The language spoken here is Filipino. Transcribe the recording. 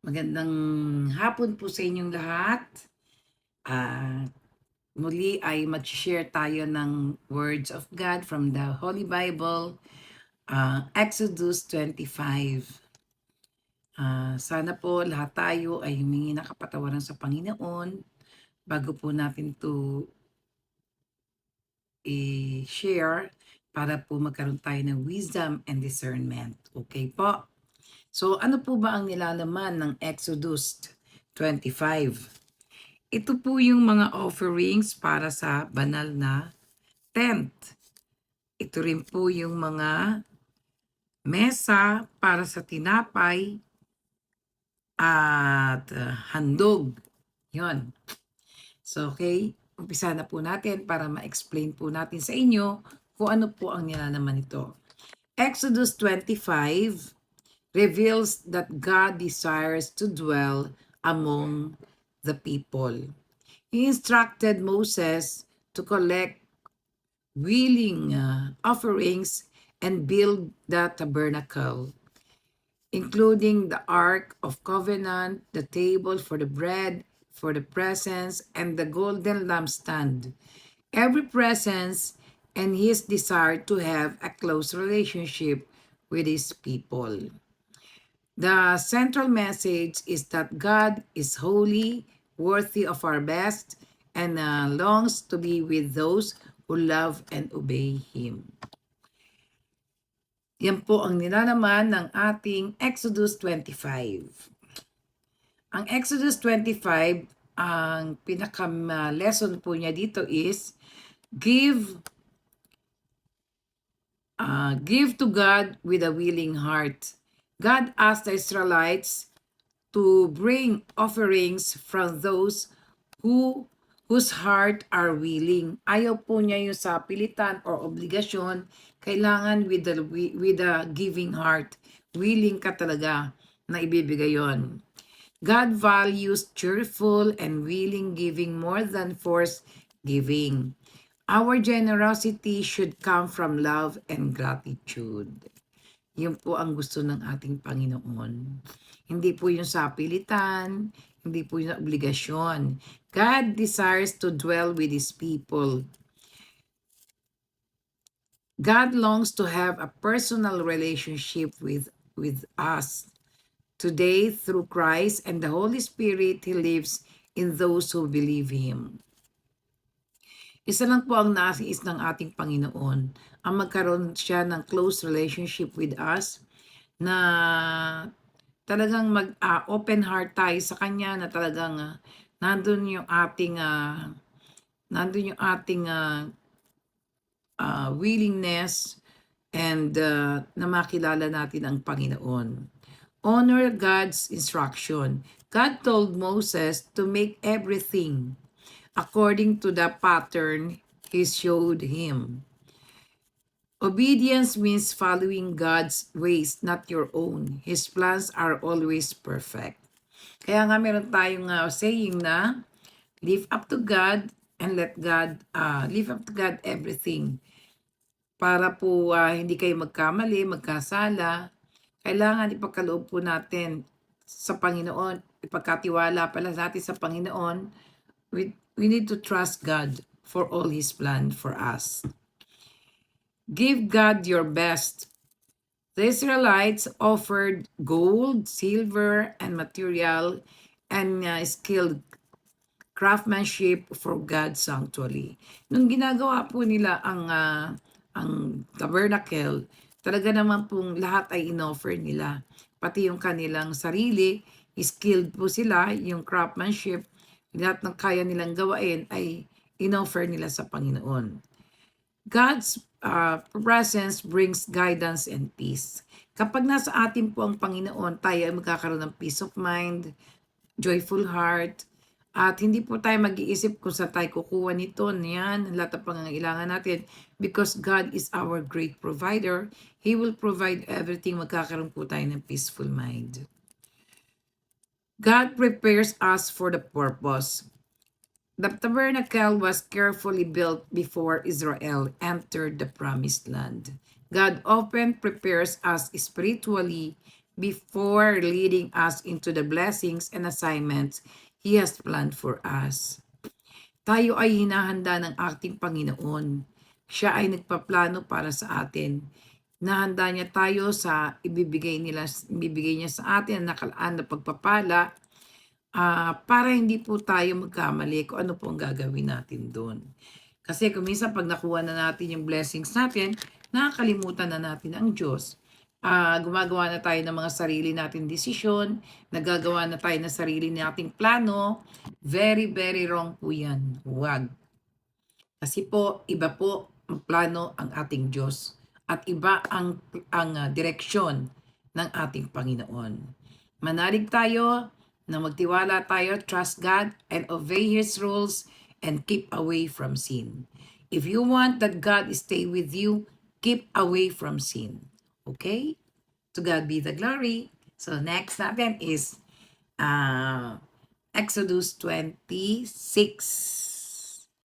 Magandang hapon po sa inyong lahat. Ah, Muli ay mag-share tayo ng words of God from the Holy Bible, Exodus 25. Sana po lahat tayo ay humingi ng kapatawaran sa Panginoon bago po natin to i-share para po magkaroon tayo ng wisdom and discernment. Okay po? So ano po ba ang nilalaman ng Exodus 25? Ito po yung mga offerings para sa banal na tent. Ito rin po yung mga mesa para sa tinapay at handog. Yon. So, okay, umpisa na po natin para ma-explain po natin sa inyo kung ano po ang nilalaman nito. Exodus 25 reveals that God desires to dwell among the people. He instructed Moses to collect willing offerings and build the tabernacle, including the Ark of Covenant, the table for the bread, for the presence, and the golden lampstand. Every presence and his desire to have a close relationship with his people. The central message is that God is holy, worthy of our best, and longs to be with those who love and obey Him. Yan po ang nilalaman ng ating Exodus 25. Ang Exodus 25, ang pinaka-lesson po niya dito is give give to God with a willing heart. God asked the Israelites to bring offerings from those whose heart are willing. Ayaw po niya yung sa pilitan or obligasyon. Kailangan with the giving heart. Willing ka talaga na ibibigay yon. God values cheerful and willing giving more than forced giving. Our generosity should come from love and gratitude. Yun po ang gusto ng ating Panginoon. Hindi po yung sa pilitan, hindi po yung obligasyon. God desires to dwell with His people. God longs to have a personal relationship with us. Today, through Christ and the Holy Spirit, He lives in those who believe Him. Isa lang po ang nais ng ating Panginoon, ang magkaroon siya ng close relationship with us, na talagang mag-open heart tayo sa Kanya, na talagang nandun yung ating willingness and na makilala natin ang Panginoon. Honor God's instruction. God told Moses to make everything according to the pattern He showed him. Obedience means following God's ways, not your own. His plans are always perfect. Kaya nga meron tayong saying na, live up to God and live up to God everything. Para po hindi kayo magkamali, magkasala, kailangan ipagkaloob po natin sa Panginoon, ipagkatiwala pala natin sa Panginoon. We need to trust God for all His plan for us. Give God your best. The Israelites offered gold, silver, and material and skilled craftsmanship for God's sanctuary. Nung ginagawa po nila ang tabernacle, talaga naman pong lahat ay inoffer nila. Pati yung kanilang sarili, skilled po sila, yung craftsmanship, lahat ng kaya nilang gawain ay inoffer nila sa Panginoon. God's presence brings guidance and peace. Kapag nasa atin po ang Panginoon, tayo ay magkakaroon ng peace of mind, joyful heart, at hindi po tayo mag-iisip kung saan tayo kukuha nito, niyan, lahat ng pangangailangan natin. Because God is our great provider, He will provide everything, magkakaroon po tayo ng peaceful mind. God prepares us for the purpose. The tabernacle was carefully built before Israel entered the promised land. God often prepares us spiritually before leading us into the blessings and assignments He has planned for us. Tayo ay hinahanda ng ating Panginoon. Siya ay nagpaplano para sa atin. Nahanda niya tayo sa ibibigay niya sa atin na nakalaan na pagpapala, para hindi po tayo magkamali kung ano po ang gagawin natin doon. Kasi kung minsan pag nakuha na natin yung blessings natin, nakakalimutan na natin ang Diyos. Gumagawa na tayo ng mga sarili nating desisyon, nagagawa na tayo ng sarili nating plano. Very, very wrong po yan. Huwag. Kasi po, iba po ang plano ang ating Diyos at iba ang direksyon ng ating Panginoon. Manalig tayo na magtiwala tayo, trust God, and obey His rules, and keep away from sin. If you want that God stay with you, keep away from sin. Okay? To God be the glory. So next natin is Exodus 26.